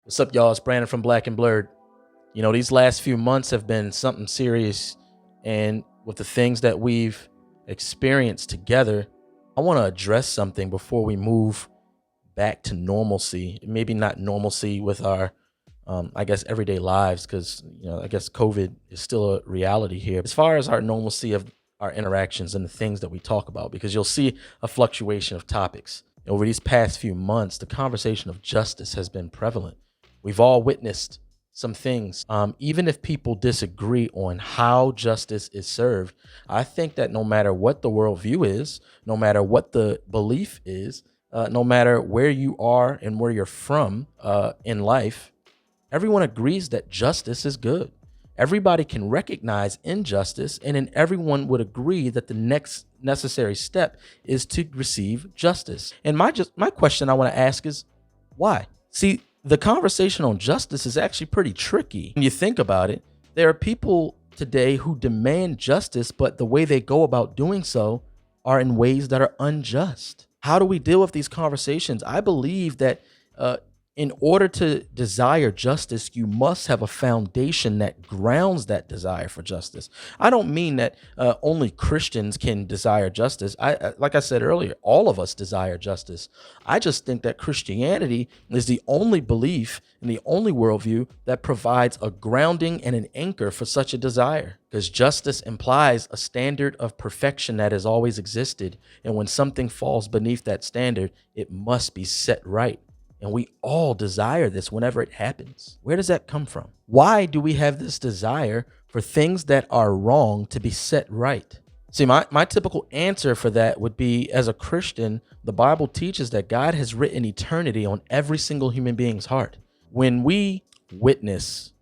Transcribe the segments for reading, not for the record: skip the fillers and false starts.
What's up, y'all? It's Brandon from Black and Blurred. You know, these last few months have been something serious, and with the things that we've experienced together, I want to address something before we move back to normalcy. Maybe not normalcy with our, everyday lives, because, I guess COVID is still a reality here. As far as our normalcy of our interactions and the things that we talk about, because you'll see a fluctuation of topics. Over these past few months, the conversation of justice has been prevalent. We've all witnessed some things. Even if people disagree on how justice is served, I think that no matter what the worldview is, no matter what the belief is, no matter where you are and where you're from in life, everyone agrees that justice is good. Everybody can recognize injustice, and then everyone would agree that the next necessary step is to receive justice. And my question I want to ask is, why? See, the conversation on justice is actually pretty tricky. When you think about it, there are people today who demand justice, but the way they go about doing so are in ways that are unjust. How do we deal with these conversations? I believe that in order to desire justice, you must have a foundation that grounds that desire for justice. I don't mean that only Christians can desire justice. Like I said earlier, all of us desire justice. I just think that Christianity is the only belief and the only worldview that provides a grounding and an anchor for such a desire. Because justice implies a standard of perfection that has always existed. And when something falls beneath that standard, it must be set right. And we all desire this whenever it happens. Where does that come from? Why do we have this desire for things that are wrong to be set right? See, my typical answer for that would be, as a Christian, the Bible teaches that God has written eternity on every single human being's heart. When we witness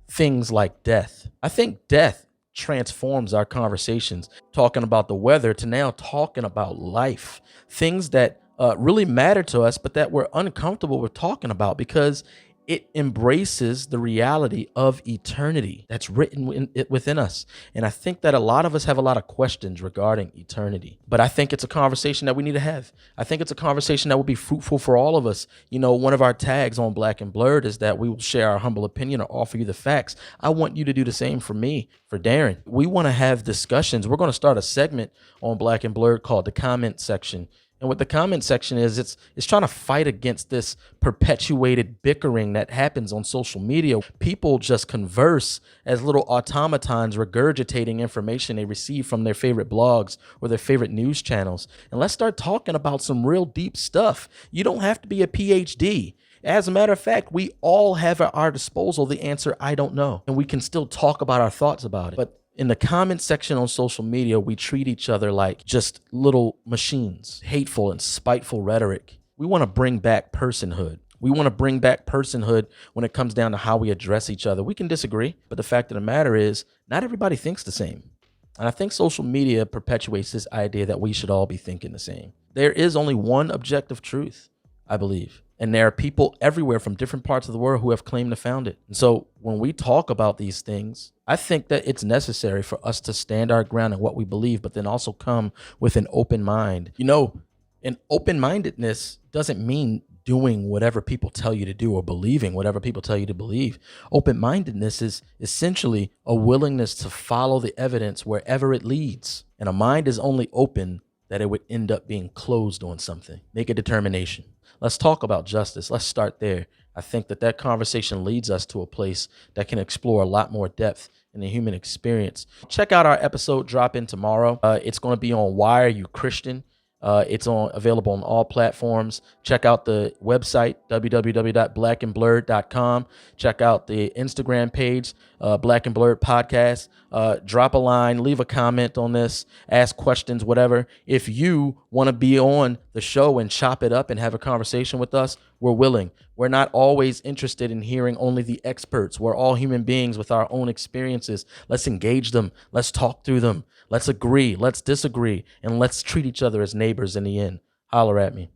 things like death, I think death transforms our conversations, talking about the weather to now talking about life, things that really matter to us, but that we're uncomfortable with talking about because it embraces the reality of eternity that's written within us. And I think that a lot of us have a lot of questions regarding eternity, but I think it's a conversation that we need to have. I think it's a conversation that will be fruitful for all of us. You know, one of our tags on Black and Blurred is that we will share our humble opinion or offer you the facts. I want you to do the same for me, for Darren. We want to have discussions. We're going to start a segment on Black and Blurred called the comment section. And what the comment section is, it's trying to fight against this perpetuated bickering that happens on social media. People just converse as little automatons regurgitating information they receive from their favorite blogs or their favorite news channels. And let's start talking about some real deep stuff. You don't have to be a PhD. As a matter of fact, we all have at our disposal the answer, I don't know. And we can still talk about our thoughts about it. But in the comment section on social media, we treat each other like just little machines, hateful and spiteful rhetoric. We want to bring back personhood. We want to bring back personhood when it comes down to how we address each other. We can disagree, but the fact of the matter is not everybody thinks the same. And I think social media perpetuates this idea that we should all be thinking the same. There is only one objective truth, I believe. And there are people everywhere from different parts of the world who have claimed to found it. And so when we talk about these things, I think that it's necessary for us to stand our ground in what we believe, but then also come with an open mind. You know, an open-mindedness doesn't mean doing whatever people tell you to do or believing whatever people tell you to believe. Open-mindedness is essentially a willingness to follow the evidence wherever it leads. And a mind is only open that it would end up being closed on something. Make a determination. Let's talk about justice. Let's start there. I think that conversation leads us to a place that can explore a lot more depth in the human experience. Check out our episode drop in tomorrow. It's going to be on Why Are You Christian? It's available on all platforms. Check out the website, www.blackandblurred.com. Check out the Instagram page, Black and Blurred Podcast. Drop a line, leave a comment on this, ask questions, whatever. If you want to be on the show and chop it up and have a conversation with us, we're willing. We're not always interested in hearing only the experts. We're all human beings with our own experiences. Let's engage them. Let's talk through them. Let's agree. Let's disagree. And let's treat each other as neighbors in the end. Holler at me.